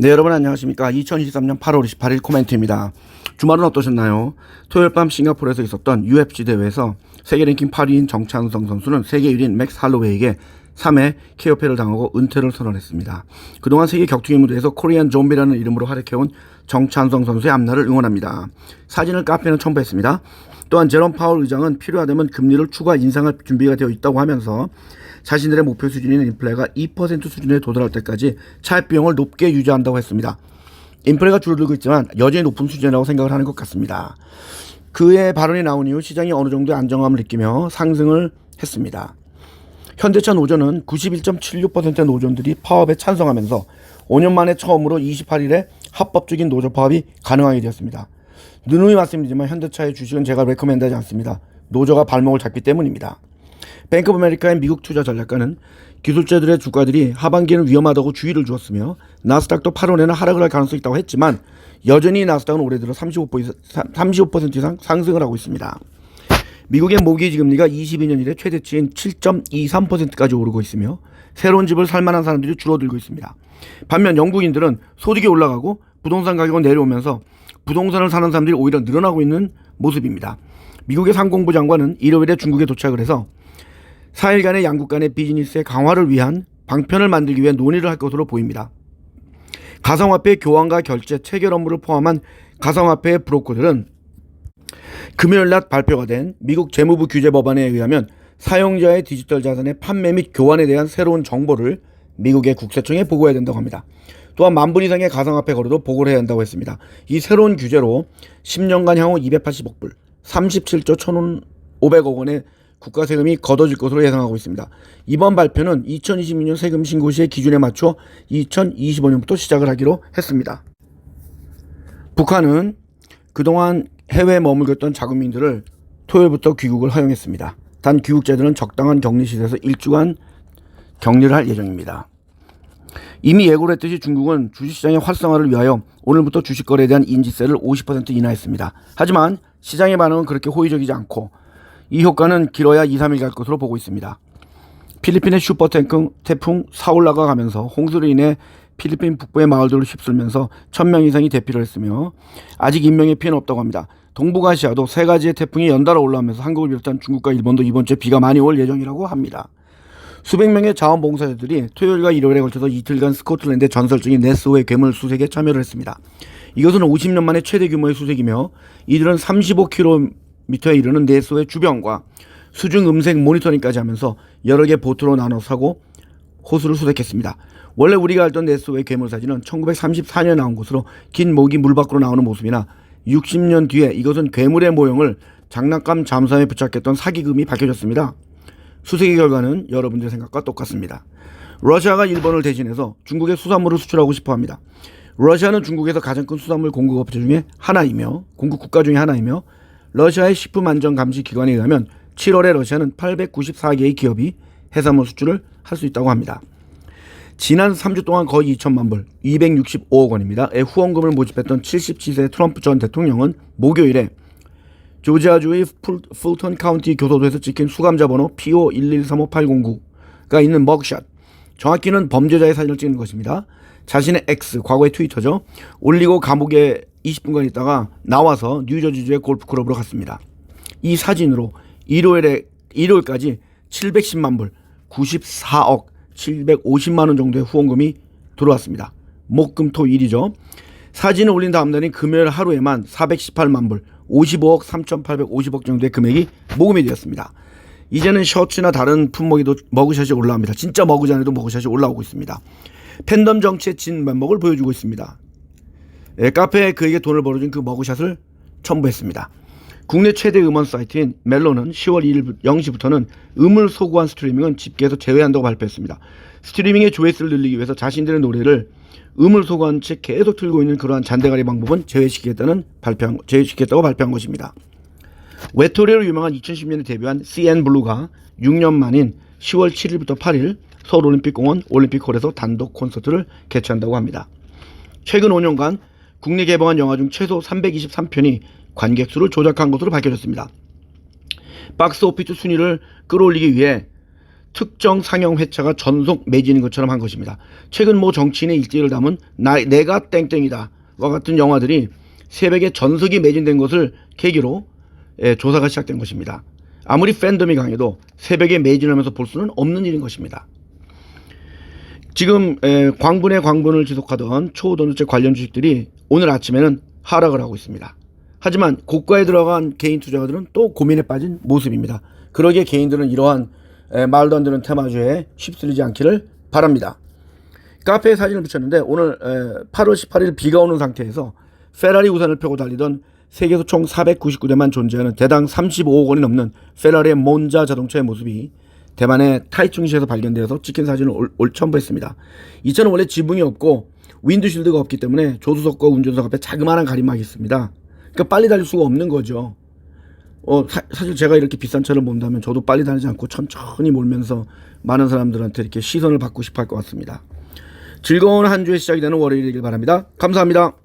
네, 여러분 안녕하십니까. 2023년 8월 28일 코멘트입니다. 주말은 어떠셨나요? 토요일 밤 싱가포르에서 있었던 UFC 대회에서 세계 랭킹 8위인 정찬성 선수는 세계 1위인 맥스 할로웨이에게 3회 KO패를 당하고 은퇴를 선언했습니다. 그동안 세계 격투기 무대에서 코리안 좀비라는 이름으로 활약해온 정찬성 선수의 앞날을 응원합니다. 사진을 카페는 첨부했습니다. 또한 제롬 파월 의장은 필요하다면 금리를 추가 인상할 준비가 되어 있다고 하면서 자신들의 목표 수준인 인플레가 2% 수준에 도달할 때까지 차입 비용을 높게 유지한다고 했습니다. 인플레가 줄어들고 있지만 여전히 높은 수준이라고 생각을 하는 것 같습니다. 그의 발언이 나온 이후 시장이 어느 정도의 안정감을 느끼며 상승을 했습니다. 현대차 노조는 91.76%의 노조원들이 파업에 찬성하면서 5년 만에 처음으로 28일에 합법적인 노조 파업이 가능하게 되었습니다. 누누이 말씀드리지만 현대차의 주식은 제가 레코멘드하지 않습니다. 노조가 발목을 잡기 때문입니다. 뱅크 오브 아메리카의 미국 투자 전략가는 기술주들의 주가들이 하반기에는 위험하다고 주의를 주었으며 나스닥도 8월에는 하락을 할 가능성이 있다고 했지만 여전히 나스닥은 올해 들어 35% 이상 상승을 하고 있습니다. 미국의 모기지 금리가 22년 이래 최대치인 7.23%까지 오르고 있으며 새로운 집을 살 만한 사람들이 줄어들고 있습니다. 반면 영국인들은 소득이 올라가고 부동산 가격은 내려오면서 부동산을 사는 사람들이 오히려 늘어나고 있는 모습입니다. 미국의 상공부 장관은 일요일에 중국에 도착을 해서 4일간의 양국 간의 비즈니스의 강화를 위한 방편을 만들기 위해 논의를 할 것으로 보입니다. 가상화폐 교환과 결제, 체결 업무를 포함한 가상화폐 브로커들은 금요일 낮 발표가 된 미국 재무부 규제 법안에 의하면 사용자의 디지털 자산의 판매 및 교환에 대한 새로운 정보를 미국의 국세청에 보고해야 된다고 합니다. 또한 10,000불 이상의 가상화폐 거래도 보고를 해야 한다고 했습니다. 이 새로운 규제로 10년간 향후 280억 불, 37조 1,500억 원의 국가 세금이 걷어질 것으로 예상하고 있습니다. 이번 발표는 2022년 세금 신고 시의 기준에 맞춰 2025년부터 시작을 하기로 했습니다. 북한은 그동안 해외에 머물렀던 자국민들을 토요일부터 귀국을 허용했습니다. 단 귀국자들은 적당한 격리시설에서 일주간 격리를 할 예정입니다. 이미 예고를 했듯이 중국은 주식시장의 활성화를 위하여 오늘부터 주식거래에 대한 인지세를 50% 인하했습니다. 하지만 시장의 반응은 그렇게 호의적이지 않고 이 효과는 길어야 2-3일 갈 것으로 보고 있습니다. 필리핀의 슈퍼태풍 사울라가 가면서 홍수로 인해 필리핀 북부의 마을들을 휩쓸면서 1,000명 이상이 대피를 했으며 아직 인명의 피해는 없다고 합니다. 동북아시아도 3가지의 태풍이 연달아 올라오면서 한국을 비롯한 중국과 일본도 이번 주에 비가 많이 올 예정이라고 합니다. 수백 명의 자원봉사자들이 토요일과 일요일에 걸쳐서 이틀간 스코틀랜드의 전설적인 네스호의 괴물 수색에 참여를 했습니다. 이것은 50년 만에 최대 규모의 수색이며 이들은 35km에 이르는 네스호의 주변과 수중 음색 모니터링까지 하면서 여러 개 보트로 나눠서 하고 호수를 수색했습니다. 원래 우리가 알던 네스호의 괴물 사진은 1934년에 나온 것으로 긴 목이 물 밖으로 나오는 모습이나 60년 뒤에 이것은 괴물의 모형을 장난감 잠수함에 부착했던 사기금이 밝혀졌습니다. 수색의 결과는 여러분들의 생각과 똑같습니다. 러시아가 일본을 대신해서 중국에 수산물을 수출하고 싶어합니다. 러시아는 중국에서 가장 큰 수산물 공급업체 중에 하나이며 공급 국가 중에 하나이며 러시아의 식품안전감시기관에 의하면 7월에 러시아는 894개의 기업이 해산물 수출을 할 수 있다고 합니다. 지난 3주 동안 거의 2천만 불, 265억 원입니다의 후원금을 모집했던 77세 트럼프 전 대통령은 목요일에 조지아주의 풀턴 카운티 교도소에서 찍힌 수감자 번호 PO1135809가 있는 먹샷, 정확히는 범죄자의 사진을 찍는 것입니다. 자신의 X, 과거의 트위터죠. 올리고 감옥에 20분간 있다가 나와서 뉴저지주의 골프클럽으로 갔습니다. 이 사진으로 일요일까지 710만 불, 94억 750만 원 정도의 후원금이 들어왔습니다. 목금토일이죠. 사진을 올린 다음 날인 금요일 하루에만 418만 불, 55억 3,850억 정도의 금액이 모금이 되었습니다. 이제는 셔츠나 다른 품목에도 머그샷이 올라옵니다. 진짜 머그잔에도 머그샷이 올라오고 있습니다. 팬덤 정치의 진면목을 보여주고 있습니다. 카페에 그에게 돈을 벌어준 그 머그샷을 첨부했습니다. 국내 최대 음원 사이트인 멜론은 10월 2일 0시부터는 음을 소구한 스트리밍은 집계에서 제외한다고 발표했습니다. 스트리밍의 조회수를 늘리기 위해서 자신들의 노래를 음을 소구한 채 계속 틀고 있는 그러한 잔대가리 방법은 제외시키겠다고 발표한 것입니다. 외톨이로 유명한 2010년에 데뷔한 CN블루가 6년 만인 10월 7일부터 8일 서울올림픽공원 올림픽홀에서 단독 콘서트를 개최한다고 합니다. 최근 5년간 국내 개봉한 영화 중 최소 323편이 관객 수를 조작한 것으로 밝혀졌습니다. 박스오피스 순위를 끌어올리기 위해 특정 상영 회차가 전속 매진인 것처럼 한 것입니다. 최근 모 정치인의 일지를 담은 내가 땡땡이다 와 같은 영화들이 새벽에 전석이 매진된 것을 계기로 조사가 시작된 것입니다. 아무리 팬덤이 강해도 새벽에 매진하면서 볼 수는 없는 일인 것입니다. 지금 광분의 광분을 지속하던 초도노체 관련 주식들이 오늘 아침에는 하락을 하고 있습니다. 하지만 고가에 들어간 개인 투자가들은 또 고민에 빠진 모습입니다. 그러기에 개인들은 이러한 말도 안 되는 테마주에 휩쓸리지 않기를 바랍니다. 카페에 사진을 붙였는데 오늘 8월 18일 비가 오는 상태에서 페라리 우산을 펴고 달리던 세계에서 총 499대만 존재하는 대당 35억 원이 넘는 페라리의 몬자 자동차의 모습이 대만의 타이충시에서 발견되어서 찍힌 사진을 첨부했습니다. 이 차는 원래 지붕이 없고 윈드실드가 없기 때문에 조수석과 운전석 앞에 자그마한 가림막이 있습니다. 그러니까 빨리 달릴 수가 없는 거죠. 사실 제가 이렇게 비싼 차를 본다면 저도 빨리 다니지 않고 천천히 몰면서 많은 사람들한테 이렇게 시선을 받고 싶어 할 것 같습니다. 즐거운 한 주의 시작이 되는 월요일이길 바랍니다. 감사합니다.